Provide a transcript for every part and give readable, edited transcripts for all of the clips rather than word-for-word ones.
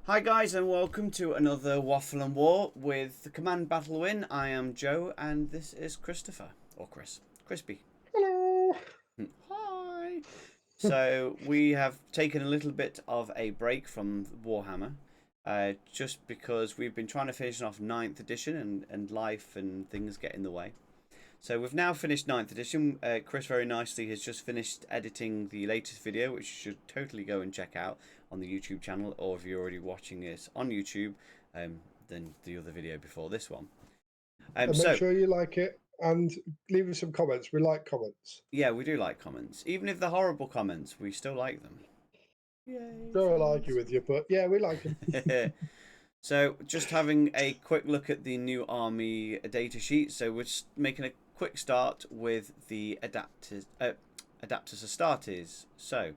Hi guys and welcome to another Waffle and War with the Command Battle Win. I am Joe and this is Christopher, or Chris. Crispy. Hello. Hi! So we have taken a little bit of a break from Warhammer just because we've been trying to finish off 9th edition and life and things get in the way. So we've now finished 9th edition. Chris very nicely has just finished editing the latest video, which you should totally go and check out on the YouTube channel, or if you're already watching this on YouTube, then the other video before this one. And make sure you like it and leave us some comments. We like comments. Yeah, we do like comments. Even if they're horrible comments, we still like them. Yay, Joe will argue with you, but yeah, we like them. So just having a quick look at the new army data sheet. So we're just making a quick start with the adapters Astartes. So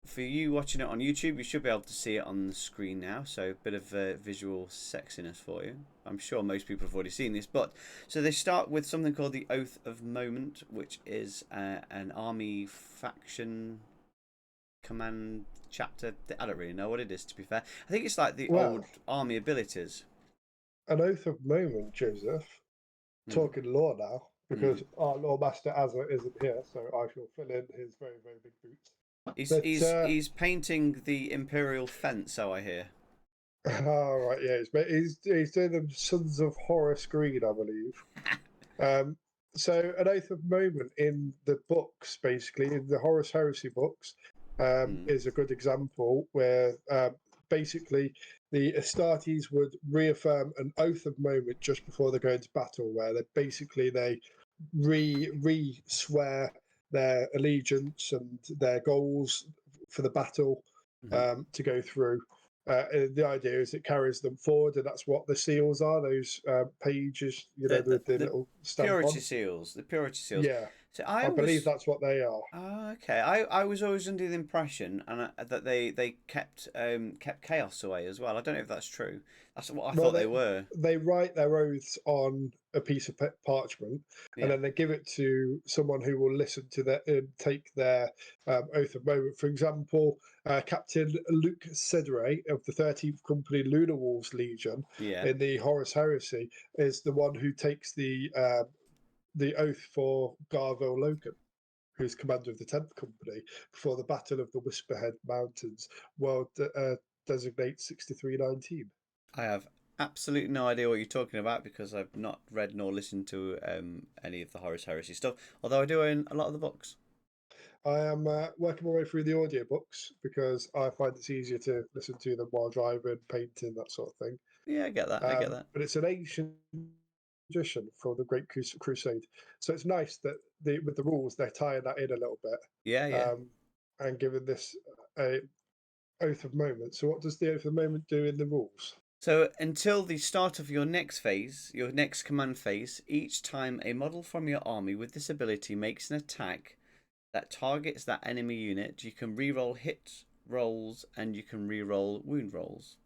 for you watching it on YouTube, you should be able to see it on the screen now. So a bit of visual sexiness for you. I'm sure most people have already seen this, but so they start with something called the Oath of Moment, which is an army faction command chapter. I don't really know what it is, to be fair. I think it's like the old army abilities. An oath of moment, Joseph. Talking law now, because our law master Azza isn't here, so I shall fill in his very, very big boots. He's painting the Imperial fence, so I hear. Oh, right, yeah, he's doing them Sons of Horus Green, I believe. So an oath of moment in the books, basically in the Horus Heresy books, is a good example where basically the Astartes would reaffirm an oath of moment just before they go into battle, where they re-swear their allegiance and their goals for the battle to go through. The idea is it carries them forward, and that's what the seals are. Those pages, with the little stamp purity on. seals. The purity seals. Yeah, So I believe that's what they are. Oh, okay. I was always under the impression that they kept chaos away as well. I don't know if that's true. That's what I thought they were. They write their oaths on a piece of parchment, and Yeah. then they give it to someone who will listen to their take their oath of moment. For example, Captain Luke Cedere of the 13th Company Lunar Wolves Legion Yeah. in the Horus Heresy is the one who takes the oath for Garvel Loken, who's commander of the 10th Company, before the Battle of the Whisperhead Mountains, world designate 6319. I have absolutely no idea what you're talking about because I've not read nor listened to any of the Horus Heresy stuff. Although I do own a lot of the books. I am working my way through the audiobooks because I find it's easier to listen to them while driving, painting, that sort of thing. Yeah, I get that. I get that. But it's an ancient tradition from the Great Crusade. So it's nice that with the rules, they're tying that in a little bit. Yeah, yeah. And giving this a oath of moment. So what does the oath of moment do in the rules? So until the start of your next phase, your next command phase, each time a model from your army with this ability makes an attack that targets that enemy unit, you can reroll hit rolls and you can reroll wound rolls.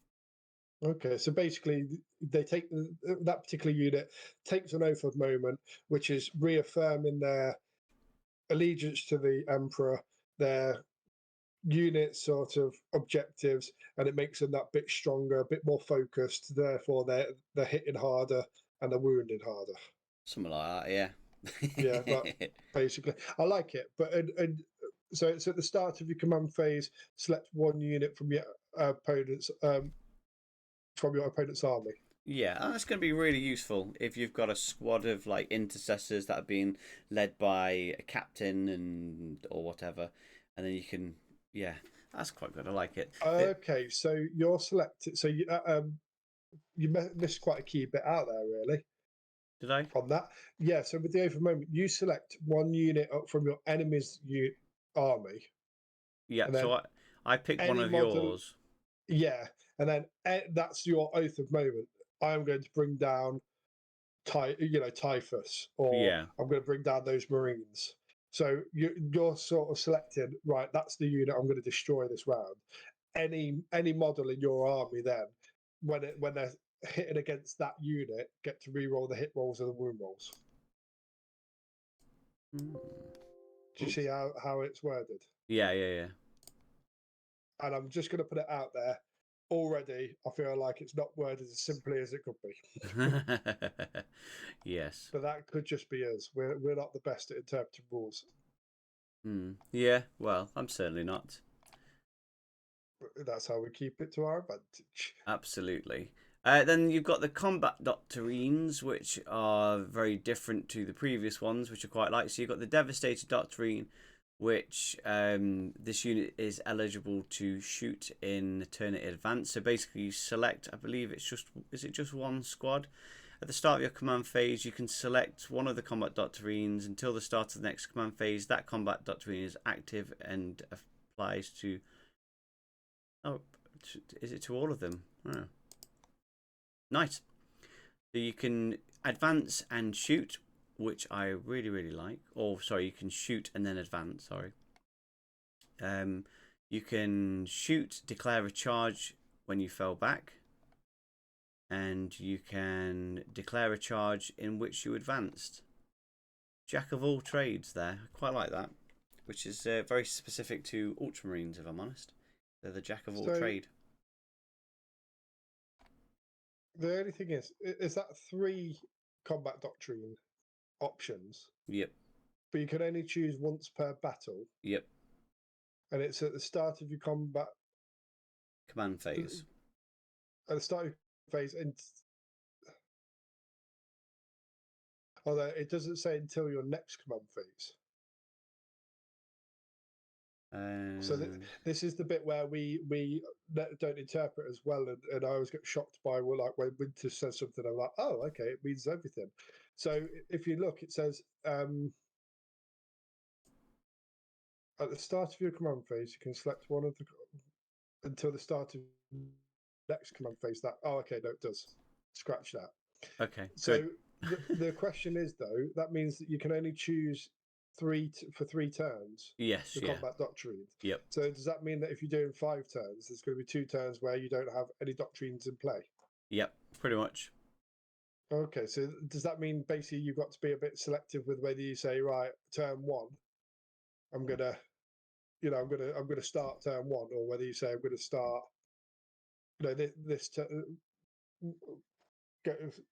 Okay, so basically, they take that particular unit takes an oath of moment, which is reaffirming their allegiance to the emperor, their unit sort of objectives, and it makes them that bit stronger, a bit more focused. Therefore, they're hitting harder and they're wounding harder. Something like that, yeah. Yeah, but basically, I like it. But and so it's at the start of your command phase. Select one unit from your opponent's army. Yeah, that's going to be really useful if you've got a squad of like intercessors that are being led by a captain and or whatever, and then you can, yeah, that's quite good. I like it. Okay, so you're selected. So you missed quite a key bit out there, really. Did I? On that, yeah. So with the oath of moment, you select one unit up from your enemy's army, Yeah. and then So I picked one any of model, yours. yeah, and then that's your oath of moment. I am going to bring down Typhus, or Yeah. I'm going to bring down those Marines. So you're sort of selecting, right? That's the unit I'm going to destroy this round. Any model in your army, then when they're hitting against that unit, get to re-roll the hit rolls and the wound rolls. Mm. Do you see how it's worded? Yeah, yeah, yeah. And I'm just going to put it out there. already I feel like it's not worded as simply as it could be. Yes. But that could just be us. We're not the best at interpreting rules. Yeah, well, I'm certainly not. That's how we keep it to our advantage. Absolutely. Then you've got the combat doctrines, which are very different to the previous ones, which are quite like. So you've got the Devastator doctrine, which this unit is eligible to shoot in Eternity Advance. So basically, you select, I believe is it just one squad? At the start of your command phase, you can select one of the combat doctrines until the start of the next command phase. That combat doctrine is active and applies to. Oh, is it to all of them? Oh. Nice. So you can advance and shoot, which I really, really like. Or, sorry, you can shoot and then advance, sorry. You can shoot, declare a charge when you fell back. And you can declare a charge in which you advanced. Jack of all trades there. I quite like that. Which is very specific to Ultramarines, if I'm honest. They're the Jack of all trade. The only thing is that 3 combat doctrine options. Yep. But you can only choose once per battle. Yep. And it's at the start of your combat command phase. At the start of your phase, and although it doesn't say until your next command phase. So this is the bit where we don't interpret as well, and I always get shocked by like when Winter says something, I'm like, oh, okay, it means everything. So if you look, it says at the start of your command phase, you can select one of the until the start of next command phase. That okay, no, it does. Scratch that. Okay. So good. the question is though, that means that you can only choose for 3 turns. Yes. The combat doctrines. Yep. So does that mean that if you're doing 5 turns, there's going to be 2 turns where you don't have any doctrines in play? Yep. Pretty much. Okay. So does that mean basically you've got to be a bit selective with whether you say, right, turn 1, I'm gonna, I'm gonna start turn 1, or whether you say I'm gonna start, this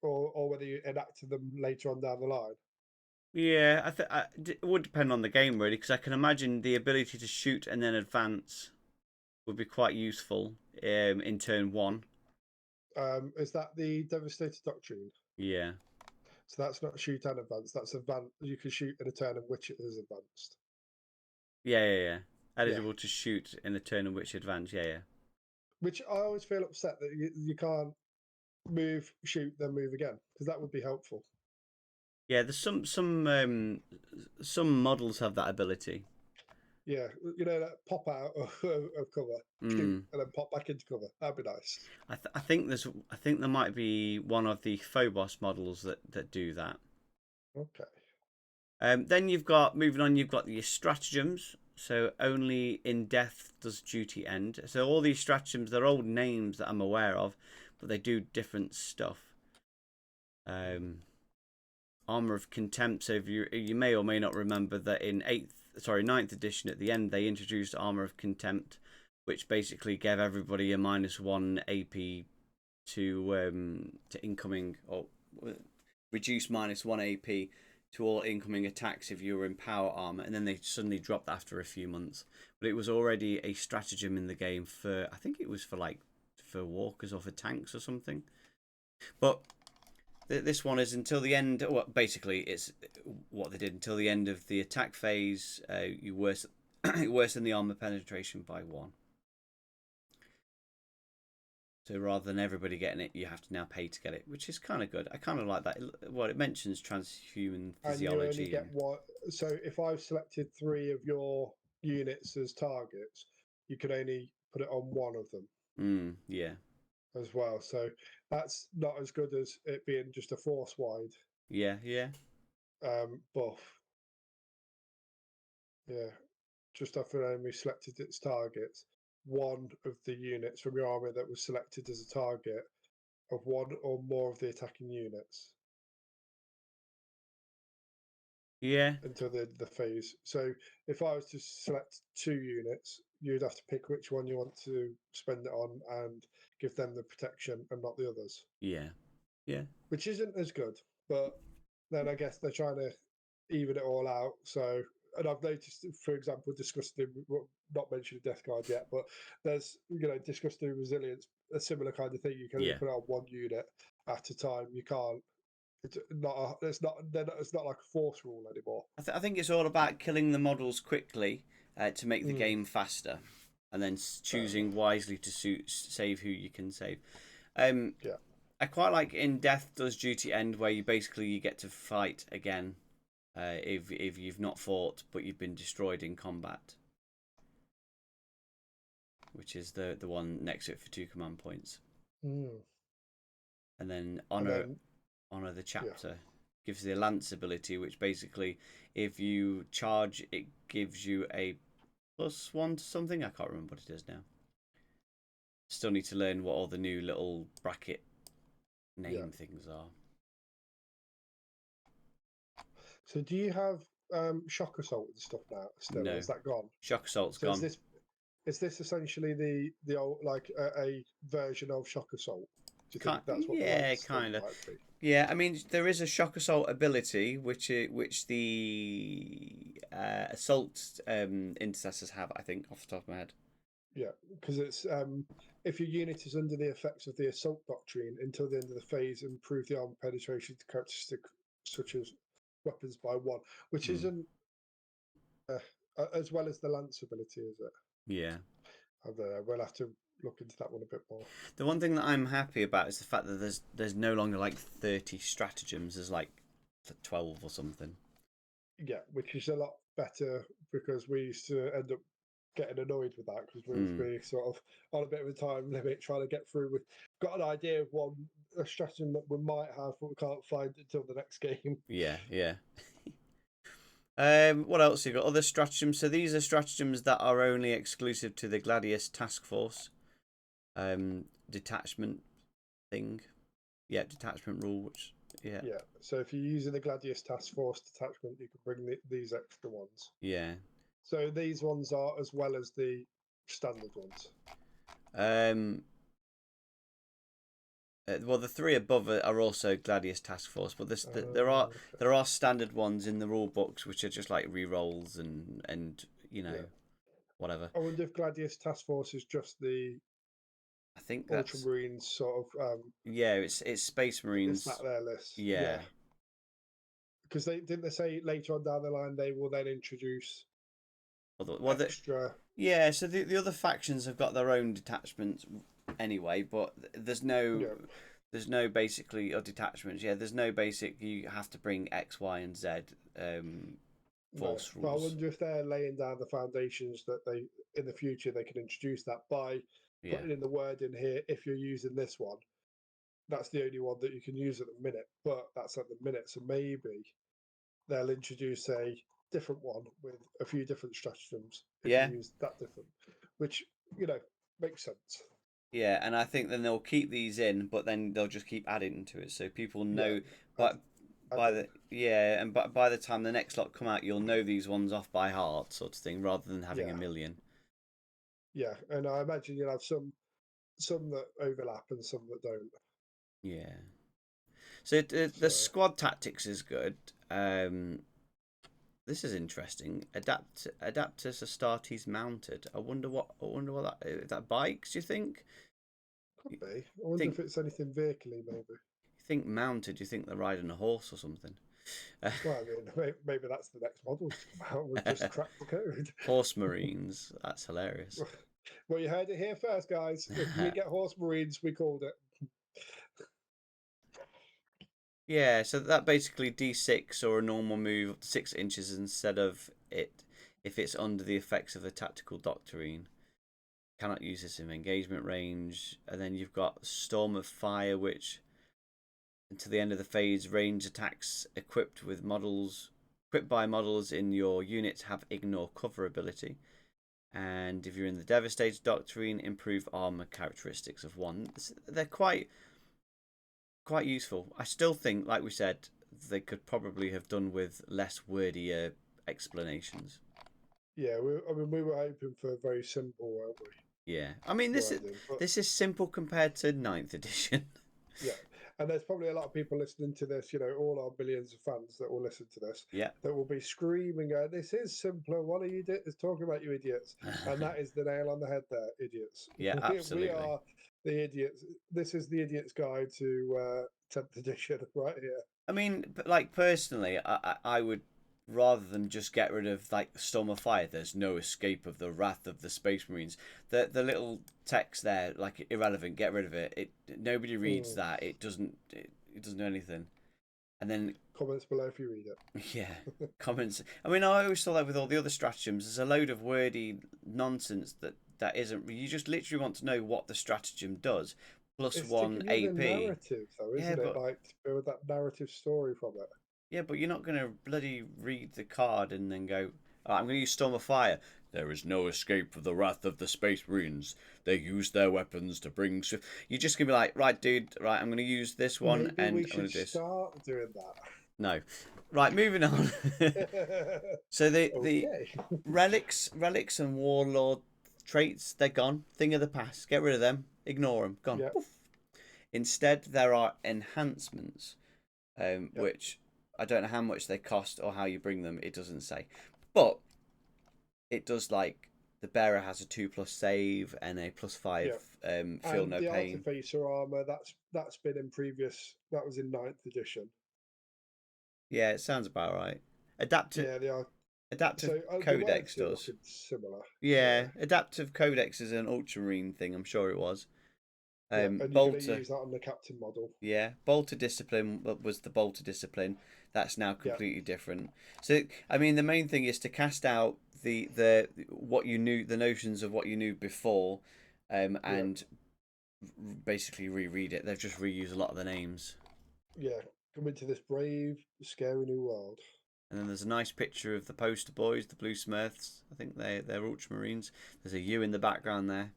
or whether you enact them later on down the line. Yeah, it would depend on the game really, because I can imagine the ability to shoot and then advance would be quite useful in turn 1. Is that the Devastator doctrine? Yeah. So that's not shoot and advance. That's advance. You can shoot in a turn in which it is advanced. Yeah. Eligible to shoot in a turn in which advance. Yeah. Which I always feel upset that you can't move, shoot, then move again, because that would be helpful. Yeah, there's some models have that ability. Yeah, that pop out of cover, shoot, and then pop back into cover. That'd be nice. I think there might be one of the Phobos models that do that. Okay. Then you've got your stratagems. So only in death does duty end. So all these stratagems, they're old names that I'm aware of, but they do different stuff. Armor of Contempt. So if you may or may not remember that in 9th edition at the end they introduced Armor of Contempt, which basically gave everybody a -1 AP to incoming, or reduce -1 AP to all incoming attacks if you were in power armor, and then they suddenly dropped after a few months. But it was already a stratagem in the game for, I think it was for walkers or for tanks or something. But this one is until the end. Well, basically, it's what they did until the end of the attack phase. You worsen the armor penetration by 1. So rather than everybody getting it, you have to now pay to get it, which is kind of good. I kind of like that. Well, it mentions transhuman physiology. And you only get what? So if I've selected 3 of your units as targets, you can only put it on 1 of them. Yeah. As well, so that's not as good as it being just a force wide. Yeah. Buff. Yeah, just after an enemy selected its targets, one of the units from your army that was selected as a target of 1 or more of the attacking units. Yeah. Until the phase. So if I was to select 2 units, you'd have to pick which one you want to spend it on and give them the protection and not the others, Yeah. Yeah. which isn't as good. But then I guess they're trying to even it all out. So, and I've noticed, for example, disgusting, well, not mentioning Death Guard yet, but there's, disgusting resilience, a similar kind of thing. You can only Yeah. put it on one unit at a time. You can't. It's not. It's not like a force rule anymore. I think it's all about killing the models quickly to make the Mm, game faster, and then fair choosing enough. wisely to save who you can save. Um, Yeah. I quite like in Death Does Duty End, where you get to fight again if you've not fought but you've been destroyed in combat, which is the one next to it for 2 command points. Mm. And then And then, honor the yeah. chapter gives the lance ability, which basically, if you charge, it gives you a +1 to something. I can't remember what it is now. Still need to learn what all the new little bracket Yeah. name things are. So, do you have shock assault and stuff now still, or No, is that gone? shock assault's So, gone. is this essentially the old like a version of shock assault? Do you think that's what the Yeah, lance thing kind of. might be? Yeah, I mean there is a shock assault ability which the assault intercessors have. I think off the top of my head. Yeah, because it's if your unit is under the effects of the assault doctrine until the end of the phase, improve the armor penetration to characteristic such as weapons by one, which Hmm. isn't as well as the lance ability, is it? Yeah. I don't know. We'll have to look into that one a bit more. The one thing that I'm happy about is the fact that there's no longer like 30 stratagems. There's like 12 or something. Yeah, which is a lot better because we used to end up getting annoyed with that because we would Mm. be sort of on a bit of a time limit trying to get through. We've got an idea of a stratagem that we might have, but we can't find it until the next game. Yeah, yeah. What else you got? Other stratagems. So these are stratagems that are only exclusive to the Gladius Task Force detachment thing. Yeah, detachment rule. Which yeah, Yeah, so if you're using the Gladius Task Force detachment, you can bring these extra ones. yeah. So these ones are as well as the standard ones. Um, well, the three above it are also Gladius Task Force, but Okay. there are standard ones in the rule books which are just like re-rolls and Yeah. whatever. I wonder if Gladius Task Force is just the I think that's Ultramarines sort of yeah. It's Space is that Marines. their list? Yeah, Yeah. because they say later on down the line they will then introduce Well, extra. yeah. So the other factions have got their own detachments anyway, but Yeah, there's no basically or detachments. Yeah, there's no basic. You have to bring X, Y, and Z no, force but I rules. wonder if they're laying down the foundations that they in the future they can introduce that by Yeah. putting in the word in here. If you're using this one, that's the only one that you can use at the minute. But that's at the minute, so maybe they'll introduce a different one with a few different stratagems if you Yeah. use that different, which you know makes sense. Yeah, and I think then they'll keep these in, but then they'll just keep adding to it, so people Yeah, know. add, But add by in. the yeah, and by the time the next lot come out, you'll know these ones off by heart, sort of thing, rather than having a Yeah, million. yeah, and I imagine you'll have some that overlap and some that don't. Yeah. So the So squad tactics is good. This is interesting. Adapters Astartes mounted. I wonder what that is. That bikes. You think? could You be. I wonder think if it's anything vehicle maybe. you think mounted? You think they're riding a horse or something? Well, I mean, maybe that's the next models to come out. We've just cracked the code. Horse Marines. That's hilarious. Well, you heard it here first, guys. If we get Horse Marines, we called it. Yeah, so that basically D6 or a normal move up to 6 inches instead of it if it's under the effects of the tactical doctrine. Cannot use this in engagement range. And then you've got Storm of Fire, which until the end of the phase, range attacks equipped by models in your unit have ignore cover ability. And if you're in the Devastator Doctrine, improve armor characteristics of 1. They're quite useful. I still think, like we said, they could probably have done with less wordy explanations. Yeah, I mean, we were hoping for very simple, weren't we? Yeah, I mean Wording, but this is simple compared to ninth edition. yeah, and there's probably a lot of people listening to this. You know, all our millions of fans that will listen to this Yeah. that will be screaming, "This is simpler. What are you talking about, you idiots?" And that is the nail on the head, there, idiots. Yeah, We absolutely. are the idiots. This is the idiot's guide to 10th edition, right here. I mean, like personally, I would rather than just get rid of like Storm of Fire. There's no escape of the wrath of the Space Marines. The little text there, like irrelevant. Get rid of it. Nobody reads Mm. that. It doesn't do anything. And then Comments below if you read yeah, it. comments. I mean, I always thought that with all the other stratagems, there's a load of wordy nonsense that isn't. You just literally want to know what the stratagem does. Plus It's to one give you the AP. narrative, though, Yeah, isn't it? but Like to build that narrative story from it. Yeah, but you're not going to bloody read the card and then go, "Oh, I'm going to use Storm of Fire. There is no escape for the wrath of the Space Marines. They use their weapons to bring swift. You're just going to be like, right, dude, right, I'm going to use this one Maybe and we I'm going should to do this. start doing No. Right, moving on. that. So the Okay. relics and warlord traits, they're gone. Thing of the past. Get rid of them. Ignore them. Gone. Yep. Poof. Instead, there are enhancements Yep. which I don't know how much they cost or how you bring them. It doesn't say, but it does like the bearer has a 2+ save and a +5 Yep. feel And no the pain. Artificer armor, that's been in previous. That was in ninth edition. Yeah, it sounds about right. Adaptive Yeah, they are. adaptive So the codex words are does. looking similar. Yeah. Yeah, adaptive codex is an ultramarine thing. I'm sure it was. Yeah, and you're going to Bolter. use that on the captain model. Yeah, Bolter discipline was the Bolter discipline. That's now Yeah. completely different. So I mean, the main thing is to cast out the what you knew, the notions of what you knew before, Yeah. and basically reread it. They've just reused a lot of the names. Yeah. Come into this brave, scary new world. And then there's a nice picture of the poster boys, the Blue Smurfs. I think they're Ultramarines. There's a U in the background there.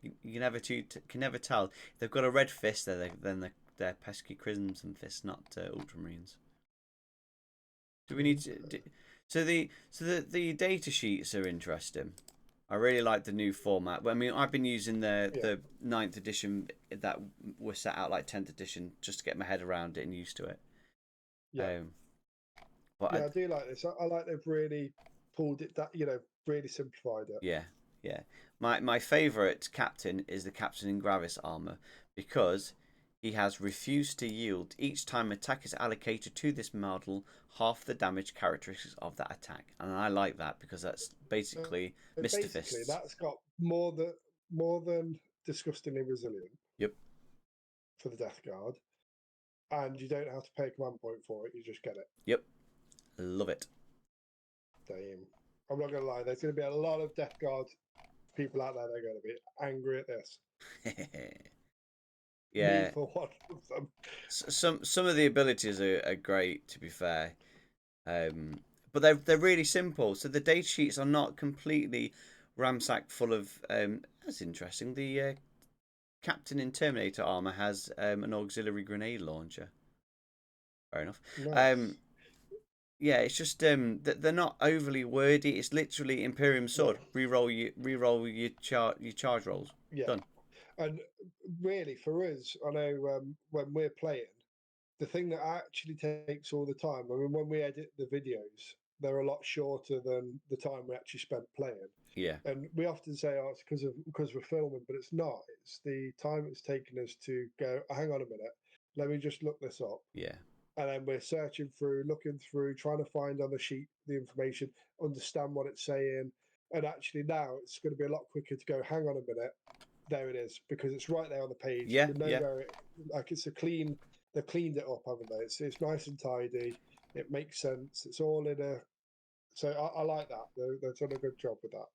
You can never tell. If they've got a red fist, then they're pesky Crimson Fists, not Ultramarines. Do we need to? So the data sheets are interesting. I really like the new format. I mean, I've been using Yeah. the ninth edition that was set out like 10th edition just to get my head around it and used to it. Yeah. Um, but Yeah, I do like this. I like they've really pulled it that really simplified it. yeah, yeah. My favourite captain is the captain in Gravis armor because he has refused to yield each time attack is allocated to this model half the damage characteristics of that attack, and I like that because that's basically Mister Basically, Fists. that's got more than disgustingly resilient Yep, for the Death Guard, and you don't have to pay a command point for it. You just get it. yep, love it. Damn. I'm not gonna lie. There's gonna be a lot of Death Guard people out there. They're gonna be angry at this. Me Yeah, for one of them. some of the abilities are great to be fair, but they're really simple. So the data sheets are not completely ramsacked full of. That's interesting. The captain in Terminator armor has an auxiliary grenade launcher. Fair enough. Um, Nice. yeah, it's just they're not overly wordy. It's literally Imperium No. sword. Reroll your charge rolls. Yeah. Done. And really, for us, I know when we're playing, the thing that actually takes all the time. I mean, when we edit the videos, they're a lot shorter than the time we actually spent playing. Yeah, And we often say, "Oh, it's because we're filming," but it's not. It's the time it's taken us to go. Hang on a minute, let me just look this up, yeah, and then we're searching through, looking through, trying to find on the sheet the information, understand what it's saying, and actually now it's going to be a lot quicker to go. Hang on a minute, there it is, because it's right there on the page. yeah, We know yeah. where it. Like it's a clean. They've cleaned it up, haven't they? It's nice and tidy. It makes sense. It's all in a. So I like that. They've done a good job with that.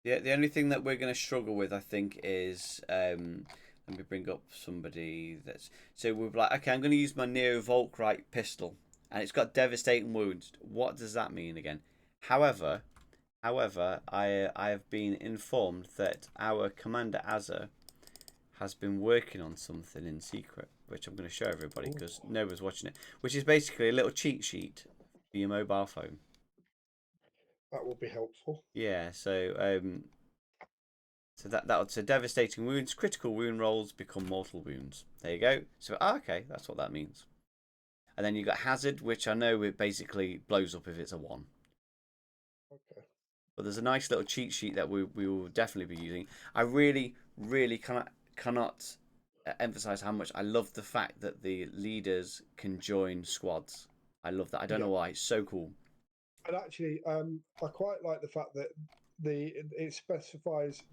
The only thing that we're going to struggle with, I think, is let me bring up somebody that's so we're like, okay, I'm going to use my Neo Volkrite pistol, and it's got devastating wounds. What does that mean again? However, I have been informed that our commander Azza has been working on something in secret, which I'm going to show everybody Ooh. because nobody's watching it. Which is basically a little cheat sheet for your mobile phone. That will be helpful. Yeah, so devastating wounds, critical wound rolls become mortal wounds. There you go. So okay, that's what that means. And then you got hazard, which I know it basically blows up if it's a 1. Okay. But there's a nice little cheat sheet that we will definitely be using. I really cannot emphasize how much I love the fact that the leaders can join squads. I love that. I don't know Yeah. why. It's so cool. And actually, I quite like the fact that it specifies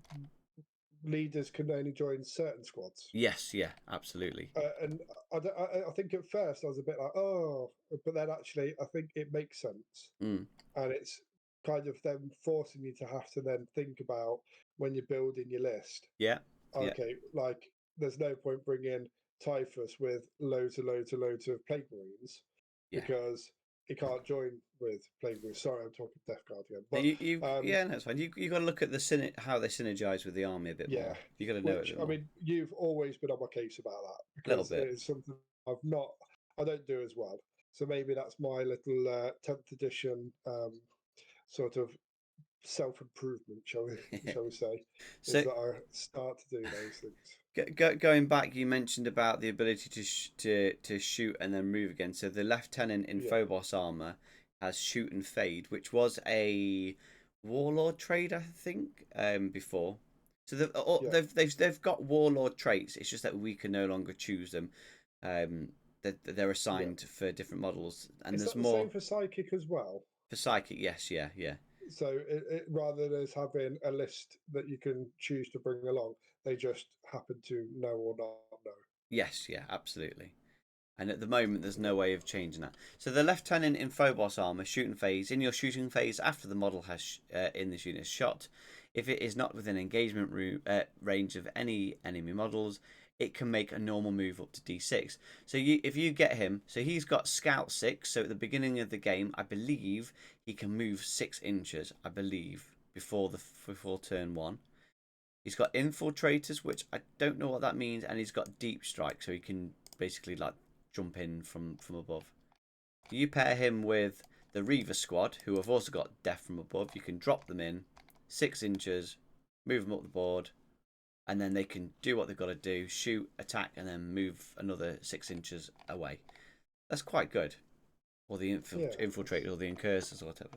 leaders can only join certain squads. Yes, yeah, absolutely. And I think at first I was a bit like, oh, but then actually I think it makes sense, Mm. and it's kind of them forcing you to have to then think about when you're building your list. Yeah, yeah, Okay, like there's no point bringing Typhus with loads of Plague Marines yeah. because he can't join with Plague Marines. Sorry, I'm talking Death Guard again, No, but yeah, no, it's fine. You got to look at the how they synergize with the army a bit yeah, more. You got to know it a which bit I more. mean, you've always been on my case about that A little because bit. it's something I don't do as well. So maybe that's my little 10th edition sort of self improvement, shall we say, is So that I start to do those things. going back, you mentioned about the ability to shoot and then move again. So the lieutenant in Yeah, Phobos armor has shoot and fade, which was a warlord trait, I think, before. So yeah, they've got warlord traits. It's just that we can no longer choose them. Um, they're yeah. assigned for different models, and Is there's that the more same for psychic as well? for psychic. Yes, yeah, yeah. So rather than us having a list that you can choose to bring along, they just happen to know or not know. Yes, yeah, absolutely. And at the moment, there's Yeah, no way of changing that. So the lieutenant in Phobos armor, shooting phase. In your shooting phase, after the model has in this unit is shot, if it is not within engagement range of any enemy models, it can make a normal move up to D6. So if you get him, so he's got Scout 6. So at the beginning of the game, I believe he can move 6 inches. I believe before turn 1. He's got infiltrators, which I don't know what that means, and he's got deep strike, so he can basically like jump in from above. You pair him with the Reaver squad, who have also got death from above. You can drop them in 6 inches, move them up the board, and then they can do what they've got to do: shoot, attack, and then move another 6 inches away. That's quite good. Or the yeah. infiltrators, or the incursors, or whatever.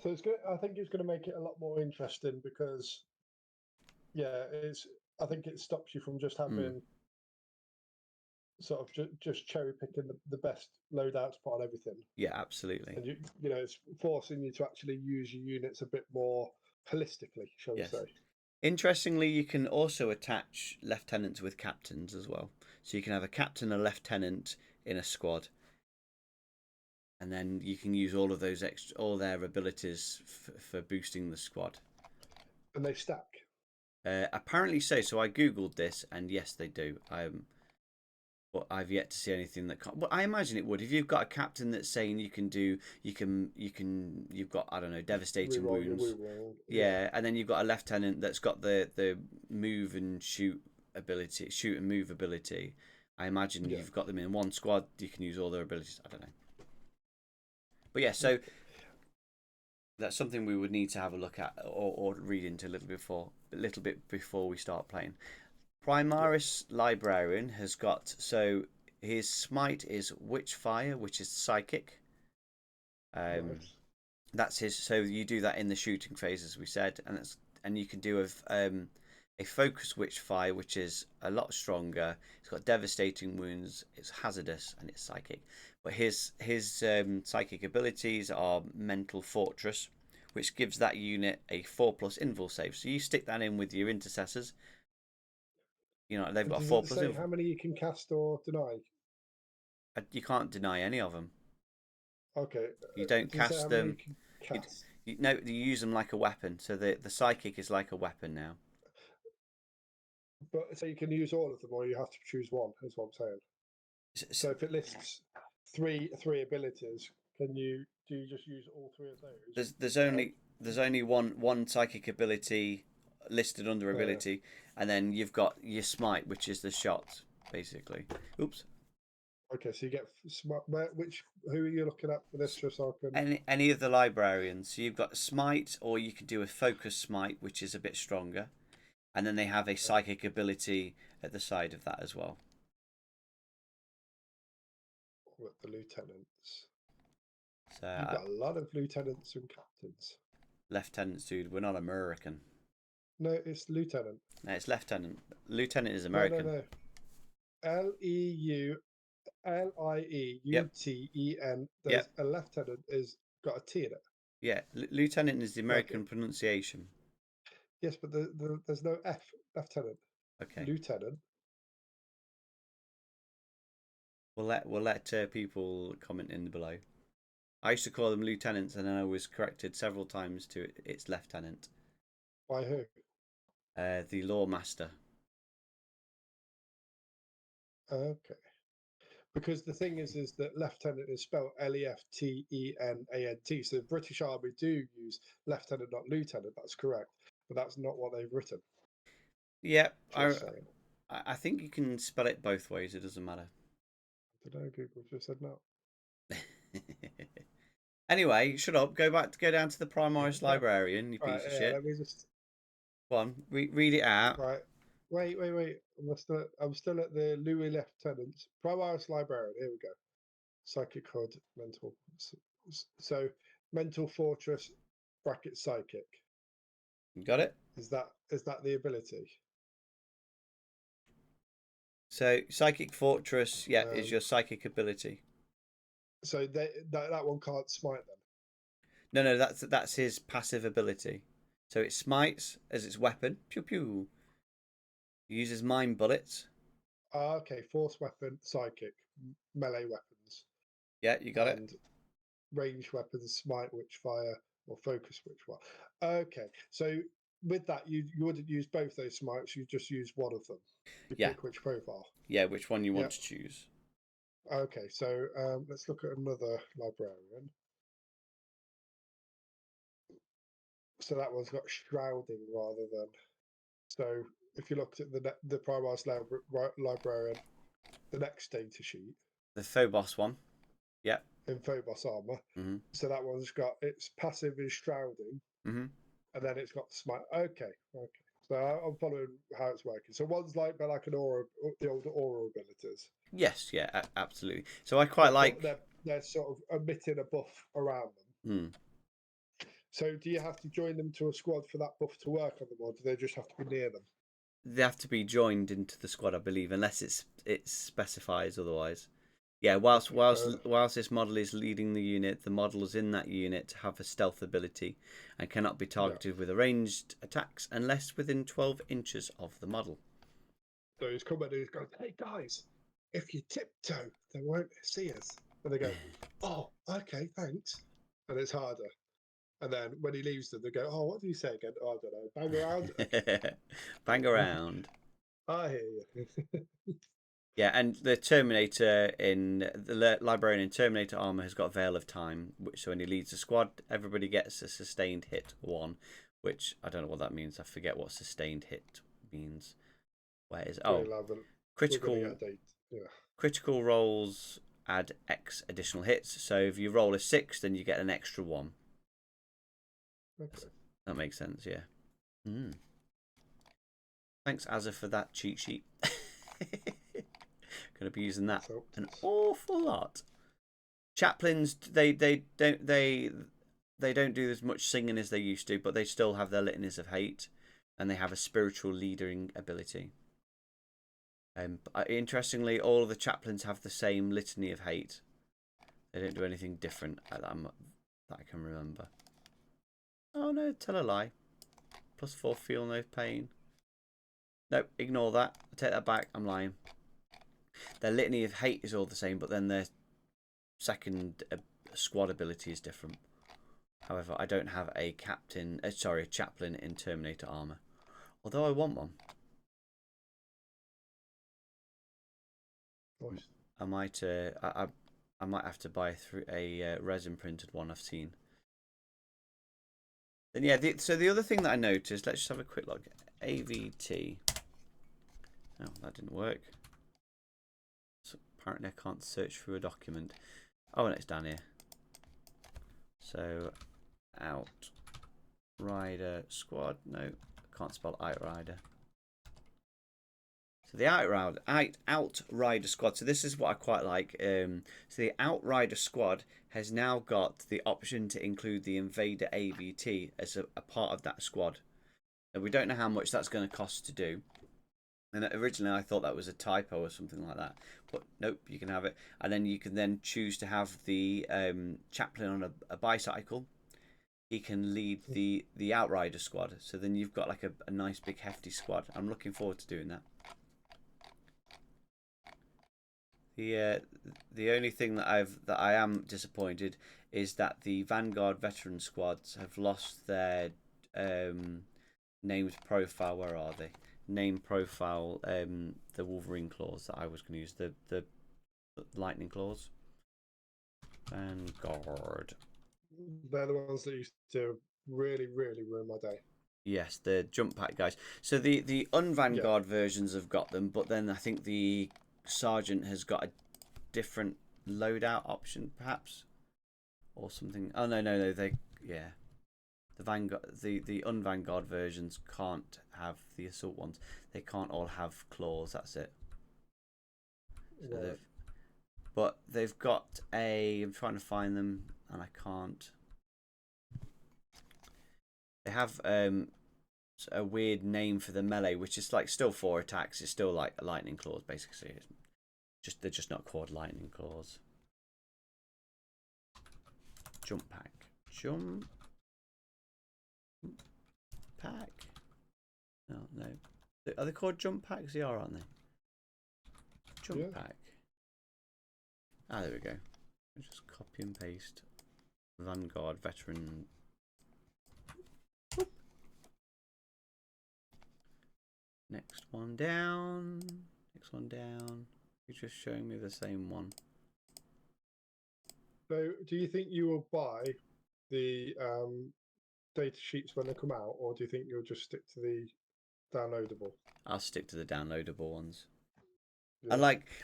So it's good. I think it's going to make it a lot more interesting because, yeah, it's. I think it stops you from just Mm. having sort of just cherry picking the best loadouts on everything, Yeah, absolutely. and you know it's forcing you to actually use your units a bit more holistically, shall we Yes. say? Interestingly, you can also attach lieutenants with captains as well. So you can have a captain and a lieutenant in a squad, and then you can use all of those all their abilities for boosting the squad. And they stack. Apparently so. So I googled this, and yes, they do. But I've yet to see anything that. Well, I imagine it would. If you've got a captain that's saying you've got, I don't know, devastating Reroll your wounds. reroll. Yeah, Yeah, and then you've got a lieutenant that's got the move and shoot ability, shoot and move ability. I imagine yeah. you've got them in one squad. You can use all their abilities. I don't know, but yeah. So Okay. that's something we would need to have a look at or read into a little bit before we start playing. Yeah. Primaris Librarian has got, so his smite is Witchfire, which is psychic. Um, Nice. that's his. So you do that in the shooting phase, as we said, and you can do a focus Witchfire, which is a lot stronger. It's got devastating wounds. It's hazardous and it's psychic. But his psychic abilities are Mental Fortress, which gives that unit a 4+ invul save. So you stick that in with your intercessors. You know they've And got a does four it plus say invul. how many you can cast or deny? You can't deny any of them. Okay. You don't Does it say how cast many you them. can You, cast? no, you use them like a weapon. So the psychic is like a weapon now. But so you can use all of them, or you have to choose one. Is what I'm saying. So if it lists three abilities, do you just use all three of those? There's Um, only one psychic ability listed under uh, ability, and then you've got your smite, which is the shot, basically. Oops. Okay, so you get smart. Who are you looking at for this? Just so I can. Any of the librarians. So you've got smite, or you can do a focus smite, which is a bit stronger, and then they have a psychic ability at the side of that as well. With the lieutenants. So You've got a lot of lieutenants and captains. lieutenants, dude. We're not American. No, it's lieutenant. No, it's lieutenant. Lieutenant is No, American. no, no. Leutien. Yep. There's a lieutenant is got a T in it. Yeah, lieutenant is the Like American pronunciation. yes, but there's no F. Lieutenant. Okay. Lieutenant. We'll let people comment in below. I used to call them lieutenants, and then I was corrected several times to it's lieutenant. By who? The law master. Okay. Because the thing is that lieutenant is spelled Leftenant. So the British Army do use lieutenant, not lieutenant. That's correct, but that's not what they've written. Yeah, Just saying. I think you can spell it both ways. It doesn't matter. I don't know. Google just said no. Anyway, shut up. Go down to the Primaris librarian. You Right. piece of Yeah. shit. Let me just. Go on, read it out. Right. Wait. I'm still at the Louis Lieutenant. Primaris librarian. Here we go. Psychic HUD. Mental. So mental fortress. Bracket psychic. You got it. Is that the ability? So psychic fortress, yeah, is your psychic ability. So that one can't smite then. No, that's his passive ability. So it smites as its weapon. Pew pew. He uses mind bullets. Okay, force weapon, psychic, melee weapons. Yeah, you got and ranged weapons, smite, witchfire, or focus witchfire. Okay, so with that, you wouldn't use both those smites. You just use one of them. You Yeah. pick which profile. Yeah, which one you want to choose. Okay, so let's look at another librarian. So that one's got shrouding rather than. So if you looked at the Primaris librarian, the next data sheet. The Phobos one. Yeah. In Phobos armor. Mm-hmm. So that one's got its passive is shrouding. Mm-hmm. And then it's got smite. Okay. So I'm following how it's working. So one's like an aura, the old aura abilities. Yes, yeah, absolutely. So I quite like. They're sort of emitting a buff around them. So do you have to join them to a squad for that buff to work on them, or do they just have to be near them? They have to be joined into the squad, I believe, unless it specifies otherwise. Yeah, whilst this model is leading the unit, the models in that unit have a stealth ability and cannot be targeted with ranged attacks unless within 12 inches of the model. So he's coming and he's going, "Hey guys, if you tiptoe, they won't see us." And they go, "Oh, okay, thanks." And it's harder. And then when he leaves them, they go, "Oh, what do you say again?" "Oh, I don't know. Bang around." Okay. Bang around. I hear you. Yeah, and the Terminator in the librarian in Terminator armor has got Veil of Time, which so when he leads the squad, everybody gets a sustained hit 1, which I don't know what that means. I forget what sustained hit means. Where is critical? Critical rolls add X additional hits. So if you roll a 6, then you get an extra 1. Okay. That makes sense. Yeah. Thanks, Azza, for that cheat sheet. Going to be using that an awful lot. Chaplains, they don't do as much singing as they used to, but they still have their litanies of hate, and they have a spiritual leading ability. Interestingly, all of the chaplains have the same litany of hate. They don't do anything different that I can remember. Oh no, tell a lie. +4, feel no pain. Nope, ignore that. I take that back. I'm lying. Their litany of hate is all the same, but then their second squad ability is different. However, I don't have a chaplain in Terminator armor, although I want one. Nice. I might have to buy a resin printed one I've seen. Then yeah, so the other thing that I noticed, let's just have a quick look. AVT. Oh, that didn't work. So apparently I can't search through a document. Oh, and it's down here. So, Outrider Squad. No, I can't spell Outrider. So the Outrider Squad. So this is what I quite like. So the Outrider Squad has now got the option to include the Invader AVT as a part of that squad. And we don't know how much that's going to cost to do. And originally I thought that was a typo or something like that. But nope, you can have it. And then you can then choose to have the chaplain on a bicycle. He can lead the Outrider Squad. So then you've got like a nice big hefty squad. I'm looking forward to doing that. The only thing that I am disappointed is that the Vanguard veteran squads have lost their named profile. Where are they? Name profile. The Wolverine claws that I was going to use. The lightning claws. Vanguard. They're the ones that used to really, really ruin my day. Yes, the jump pack guys. So the unvanguard versions have got them, but then I think the Sergeant has got a different loadout option, perhaps, or something. Oh no, the Vanguard, the unvanguard versions can't have the assault ones. They can't all have claws. That's it. So Right. but they've got a. I'm trying to find them, and I can't. They have a weird name for the melee, which is like still 4 attacks. It's still like lightning claws, basically. They're just not called lightning claws. Jump pack. Jump pack. No. Are they called jump packs? They are, aren't they? Jump pack. Ah, there we go. Just copy and paste. Vanguard veteran. Whoop. Next one down. Next one down. You're just showing me the same one. So, do you think you will buy the data sheets when they come out, or do you think you'll just stick to the downloadable? I'll stick to the downloadable ones. Yeah.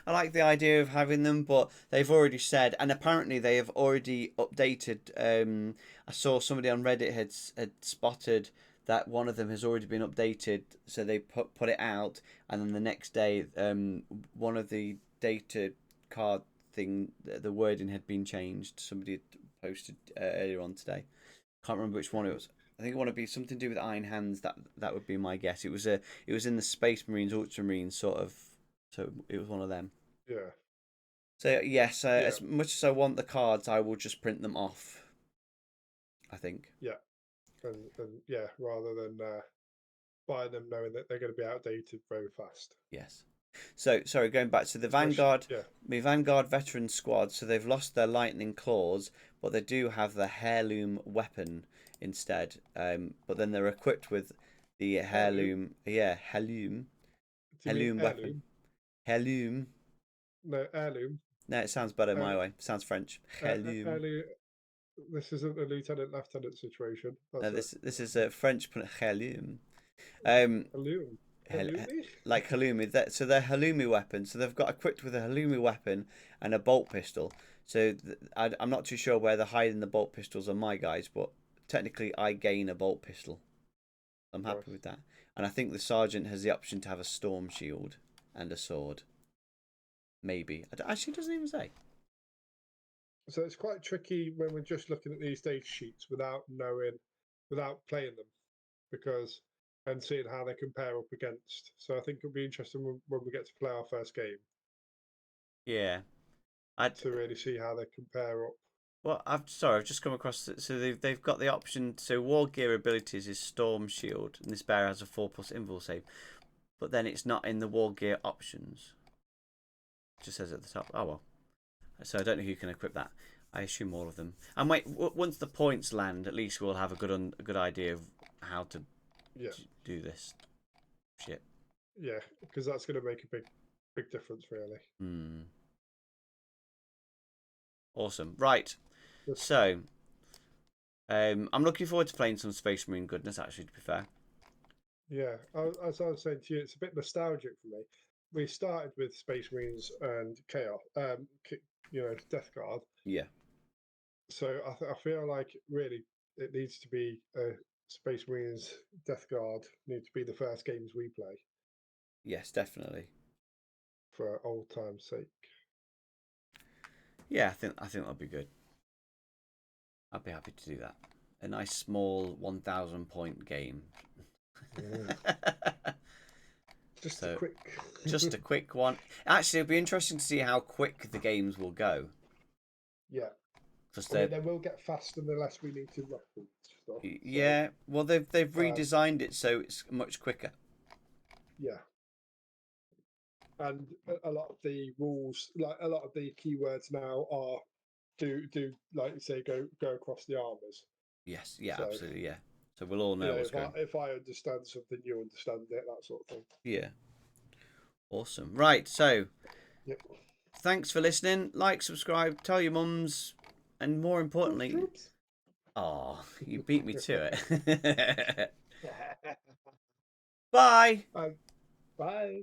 I like the idea of having them, but they've already said, and apparently they have already updated. I saw somebody on Reddit had spotted that one of them has already been updated, so they put it out, and then the next day, one of the data card thing, the wording had been changed. Somebody had posted earlier on today. Can't remember which one it was. I think it want to be something to do with Iron Hands. That would be my guess. It was in the Space Marines, Ultramarines sort of. So it was one of them. Yeah. So yes, as much as I want the cards, I will just print them off. I think. Yeah. And rather than buy them knowing that they're going to be outdated very fast. Yes. So sorry, going back to the Vanguard, the Vanguard veteran squad. So they've lost their lightning claws, but they do have the heirloom weapon instead. But then they're equipped with the heirloom. Yeah, heirloom. Heirloom weapon. Heirloom. No, heirloom. No, it sounds better my way. It sounds French. Heirloom. This isn't a lieutenant-lieutenant situation. No, this is a French heirloom. Halloumi? Like halloumi. So they're halloumi weapons. So they've got equipped with a halloumi weapon and a bolt pistol. So I'm not too sure where they're hiding the bolt pistols on my guys, but technically I gain a bolt pistol. I'm happy with that. And I think the sergeant has the option to have a storm shield and a sword. Maybe. Actually, it doesn't even say. So it's quite tricky when we're just looking at these data sheets without playing them, and seeing how they compare up against. So I think it'll be interesting when we get to play our first game. Yeah. To really see how they compare up. Well, I've just come across it. So they've got the option. So war gear abilities is Storm Shield, and this bear has a 4+ invul save, but then it's not in the war gear options. It just says at the top. Oh well. So I don't know who can equip that. I assume all of them. And wait, once the points land, at least we'll have a good idea of how to do this shit. Yeah, because that's going to make a big difference, really. Awesome. Right. So, I'm looking forward to playing some Space Marine goodness, actually, to be fair. Yeah, as I was saying to you, it's a bit nostalgic for me. we started with Space Marines and Chaos, Death Guard. Yeah. So I feel like really it needs to be Space Marines Death Guard need to be the first games we play Yes, definitely. for old time's sake. Yeah, I think that'll be good. I'd be happy to do that. A nice small 1,000 point game. Just a So, quick. just a quick one. Actually, it'll be interesting to see how quick the games will go. Yeah. Because I mean, they will get faster the less we need to ruffle stuff. yeah, well they've So, redesigned it so it's much quicker. yeah. And a lot of the rules, like a lot of the keywords now are do like you say go across the armors. Yes, yeah, So absolutely, yeah. So we'll all know what's going. if I understand something, you understand it, that sort of thing. Yeah, awesome. Right, so Yep. thanks for listening. Like, subscribe, tell your mums, and more importantly, oh, you beat me to it. Bye. Bye.